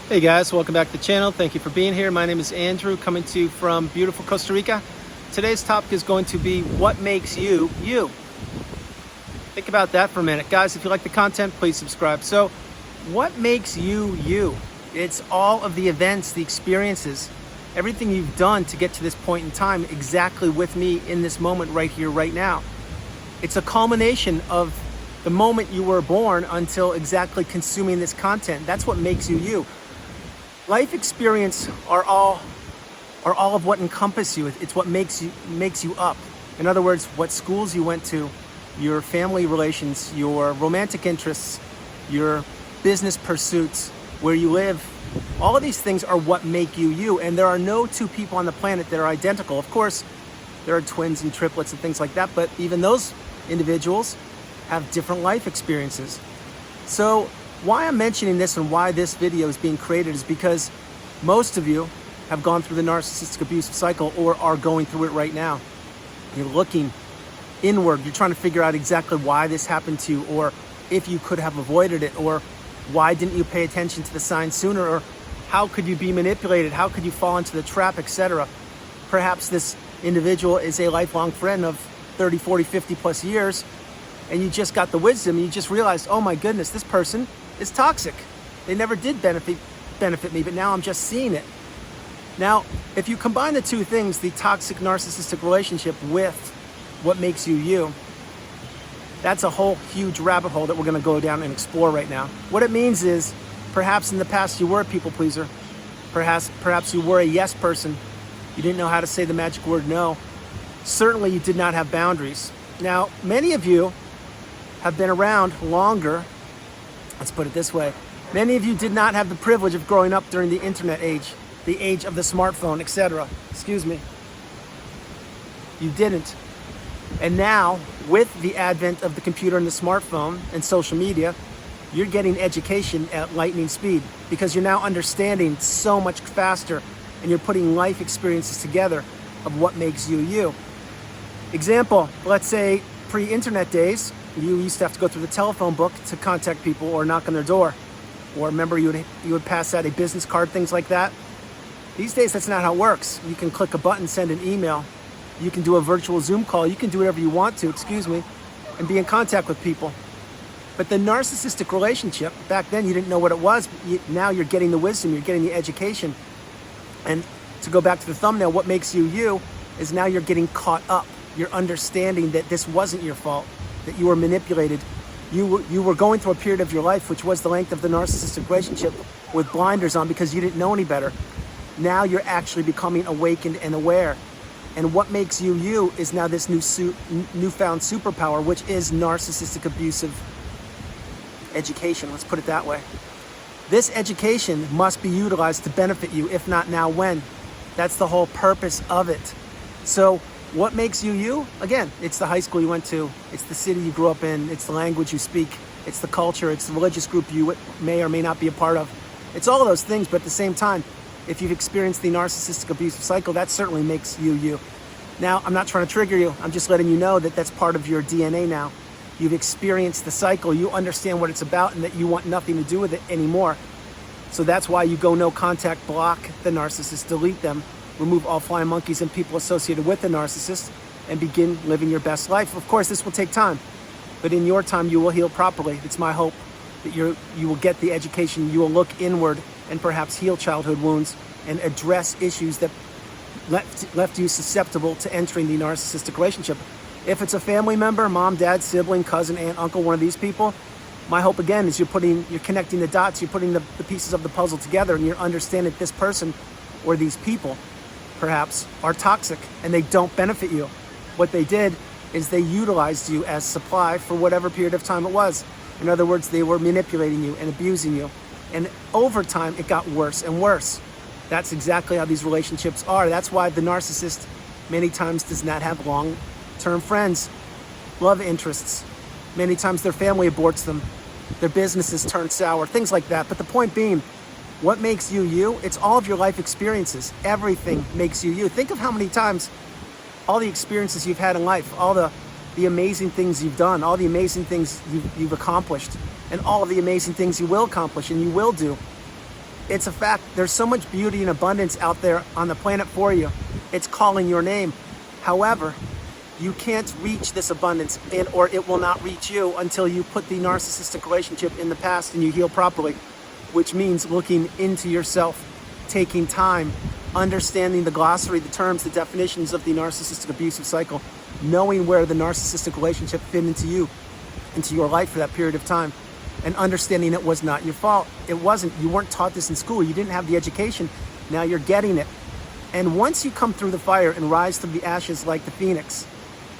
Hey guys, welcome back to the channel. Thank you for being here. My name is Andrew, coming to you from beautiful Costa Rica. Today's topic is going to be what makes you, you. Think about that for a minute. Guys, if you like the content, please subscribe. So, what makes you, you? It's all of the events, the experiences, everything you've done to get to this point in time, exactly with me in this moment right here, right now. It's a culmination of the moment you were born until exactly consuming this content. That's what makes you, you. Life experience are all of what encompass you. It's what makes you up. In other words, what schools you went to, your family relations, your romantic interests, your business pursuits, where you live. All of these things are what make you you. And there are no two people on the planet that are identical. Of course, there are twins and triplets and things like that, but even those individuals have different life experiences. So why I'm mentioning this and why this video is being created is because most of you have gone through the narcissistic abusive cycle or are going through it right now. You're looking inward. You're trying to figure out exactly why this happened to you, or if you could have avoided it, or why didn't you pay attention to the signs sooner, or how could you be manipulated? How could you fall into the trap, etc. Perhaps this individual is a lifelong friend of 30, 40, 50 plus years, and you just got the wisdom and you just realized, oh my goodness, this person is toxic. They never did benefit me, but now I'm just seeing it. Now, if you combine the two things, the toxic narcissistic relationship with what makes you you, that's a whole huge rabbit hole that we're going to go down and explore right now. What it means is, perhaps in the past you were a people pleaser. Perhaps you were a yes person. You didn't know how to say the magic word no. Certainly you did not have boundaries. Now, many of you have been around longer. Let's put it this way. Many of you did not have the privilege of growing up during the internet age, the age of the smartphone, etc. Excuse me. You didn't. And now, with the advent of the computer and the smartphone and social media, you're getting education at lightning speed because you're now understanding so much faster and you're putting life experiences together of what makes you you. Example, let's say pre-internet days, you used to have to go through the telephone book to contact people or knock on their door. Or remember you would pass out a business card, things like that. These days, that's not how it works. You can click a button, send an email. You can do a virtual Zoom call. You can do whatever you want to, and be in contact with people. But the narcissistic relationship, back then you didn't know what it was. Now you're getting the wisdom, you're getting the education. And to go back to the thumbnail, what makes you you is now you're getting caught up. You're understanding that this wasn't your fault, that you were manipulated. You were going through a period of your life, which was the length of the narcissistic relationship, with blinders on because you didn't know any better. Now you're actually becoming awakened and aware. And what makes you you is now this newfound superpower, which is narcissistic abusive education. Let's put it that way. This education must be utilized to benefit you, if not now, when? That's the whole purpose of it. So what makes you you? Again, it's the high school you went to, it's the city you grew up in, it's the language you speak, it's the culture, it's the religious group you may or may not be a part of. It's all of those things, but at the same time, if you've experienced the narcissistic abusive cycle, that certainly makes you you. Now, I'm not trying to trigger you, I'm just letting you know that that's part of your DNA now. You've experienced the cycle, you understand what it's about, and that you want nothing to do with it anymore. So that's why you go no contact, block the narcissist, delete them, remove all flying monkeys and people associated with the narcissist, and begin living your best life. Of course, this will take time, but in your time, you will heal properly. It's my hope that you will get the education, you will look inward and perhaps heal childhood wounds and address issues that left you susceptible to entering the narcissistic relationship. If it's a family member, mom, dad, sibling, cousin, aunt, uncle, one of these people, my hope again is you're connecting the dots, you're putting the pieces of the puzzle together, and you're understanding that this person or these people perhaps are toxic and they don't benefit you. What they did is they utilized you as supply for whatever period of time it was. In other words, they were manipulating you and abusing you. And over time, it got worse and worse. That's exactly how these relationships are. That's why the narcissist many times does not have long-term friends, love interests. Many times their family aborts them. Their businesses turn sour, things like that. But the point being, what makes you you? It's all of your life experiences. Everything makes you you. Think of how many times all the experiences you've had in life, all the amazing things you've done, all the amazing things you've accomplished, and all of the amazing things you will accomplish and you will do. It's a fact. There's so much beauty and abundance out there on the planet for you. It's calling your name. However, you can't reach this abundance, or it will not reach you until you put the narcissistic relationship in the past and you heal properly, which means looking into yourself, taking time, understanding the glossary, the terms, the definitions of the narcissistic abusive cycle, knowing where the narcissistic relationship fit into you, into your life for that period of time, and understanding it was not your fault. It wasn't. You weren't taught this in school. You didn't have the education. Now you're getting it. And once you come through the fire and rise through the ashes like the phoenix,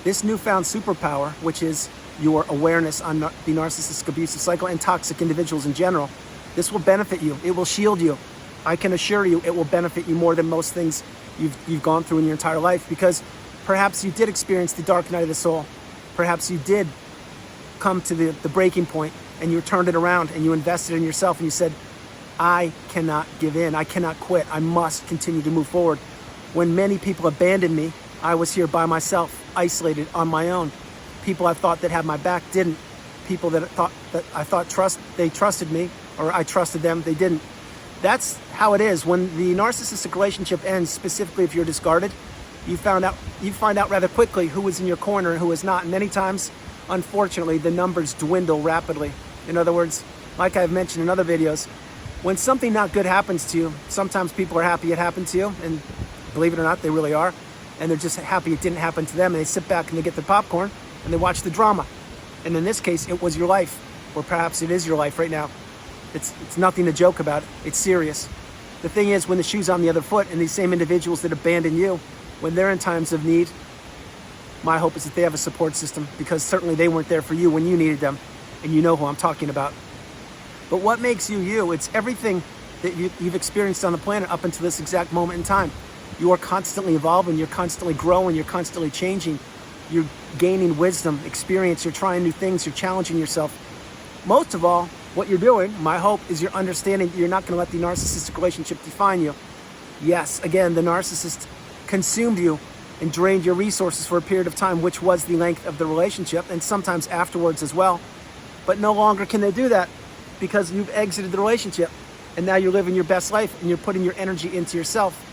this newfound superpower, which is your awareness on the narcissistic abusive cycle and toxic individuals in general, this will benefit you. It will shield you. I can assure you it will benefit you more than most things you've gone through in your entire life, because perhaps you did experience the dark night of the soul. Perhaps you did come to the breaking point and you turned it around and you invested in yourself and you said, I cannot give in. I cannot quit. I must continue to move forward. When many people abandoned me, I was here by myself, isolated on my own. People I thought that had my back didn't. People that I thought they trusted me, or I trusted them, they didn't. That's how it is. When the narcissistic relationship ends, specifically if you're discarded, you find out rather quickly who was in your corner and who was not. And many times, unfortunately, the numbers dwindle rapidly. In other words, like I've mentioned in other videos, when something not good happens to you, sometimes people are happy it happened to you, and believe it or not, they really are. And they're just happy it didn't happen to them, and they sit back and they get their popcorn and they watch the drama. And in this case, it was your life, or perhaps it is your life right now. It's nothing to joke about. It's serious. The thing is, when the shoe's on the other foot and these same individuals that abandon you, when they're in times of need, my hope is that they have a support system, because certainly they weren't there for you when you needed them, and you know who I'm talking about. But what makes you you? It's everything that you've experienced on the planet up until this exact moment in time. You are constantly evolving, you're constantly growing, you're constantly changing, you're gaining wisdom, experience, you're trying new things, you're challenging yourself. Most of all, what you're doing, my hope, is you're understanding that you're not going to let the narcissistic relationship define you. Yes, again, the narcissist consumed you and drained your resources for a period of time, which was the length of the relationship, and sometimes afterwards as well. But no longer can they do that, because you've exited the relationship, and now you're living your best life and you're putting your energy into yourself.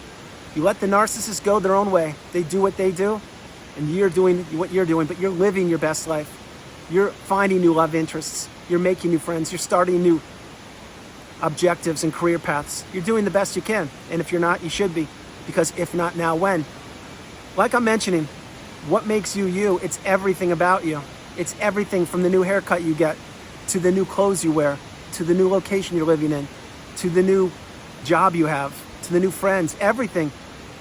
You let the narcissist go their own way. They do what they do, and you're doing what you're doing, but you're living your best life. You're finding new love interests. You're making new friends. You're starting new objectives and career paths. You're doing the best you can. And if you're not, you should be, because if not now, when? Like I'm mentioning, what makes you you? It's everything about you. It's everything from the new haircut you get, to the new clothes you wear, to the new location you're living in, to the new job you have, to the new friends, everything.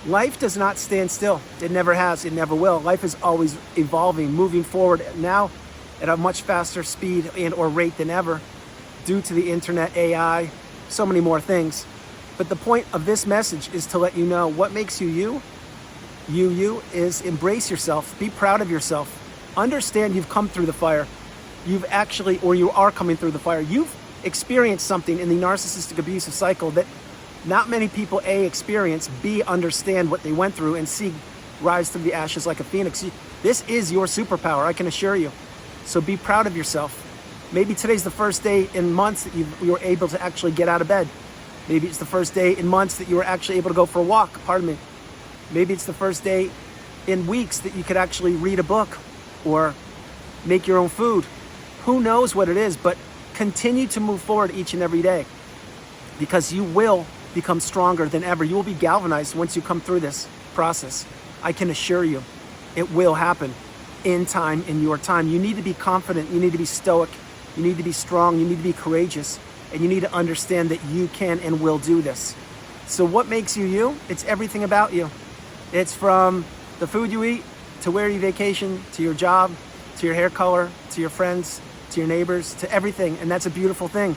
Life does not stand still. It never has, it never will. Life is always evolving, moving forward, now at a much faster speed and or rate than ever, due to the internet, AI, so many more things. But the point of this message is to let you know what makes you you. You is embrace yourself, be proud of yourself. Understand you've come through the fire. You are coming through the fire. You've experienced something in the narcissistic abusive cycle that not many people, A, experience, B, understand what they went through, and C, rise through the ashes like a phoenix. This is your superpower, I can assure you. So be proud of yourself. Maybe today's the first day in months that you were able to actually get out of bed. Maybe it's the first day in months that you were actually able to go for a walk, pardon me. Maybe it's the first day in weeks that you could actually read a book or make your own food. Who knows what it is, but continue to move forward each and every day, because you will become stronger than ever. You will be galvanized once you come through this process. I can assure you, it will happen in time, in your time. You need to be confident, you need to be stoic, you need to be strong, you need to be courageous, and you need to understand that you can and will do this. So what makes you you? It's everything about you. It's from the food you eat, to where you vacation, to your job, to your hair color, to your friends, to your neighbors, to everything. And that's a beautiful thing.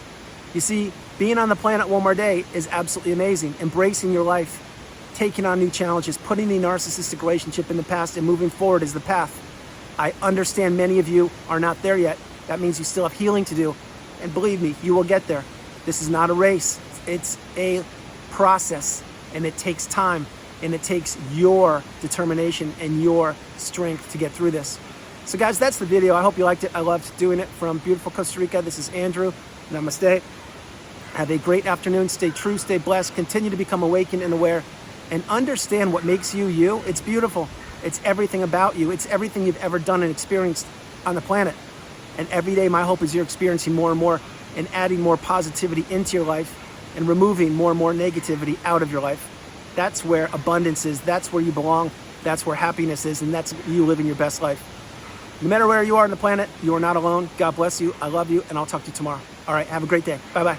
You see, being on the planet one more day is absolutely amazing. Embracing your life, taking on new challenges, putting the narcissistic relationship in the past and moving forward is the path. I understand many of you are not there yet. That means you still have healing to do. And believe me, you will get there. This is not a race. It's a process, and it takes time, and it takes your determination and your strength to get through this. So guys, that's the video. I hope you liked it. I loved doing it from beautiful Costa Rica. This is Andrew. Namaste. Have a great afternoon. Stay true, stay blessed, continue to become awakened and aware, and understand what makes you you. It's beautiful. It's everything about you. It's everything you've ever done and experienced on the planet. And every day, my hope is you're experiencing more and more and adding more positivity into your life and removing more and more negativity out of your life. That's where abundance is. That's where you belong. That's where happiness is. And that's you living your best life. No matter where you are on the planet, you are not alone. God bless you. I love you. And I'll talk to you tomorrow. All right. Have a great day. Bye-bye.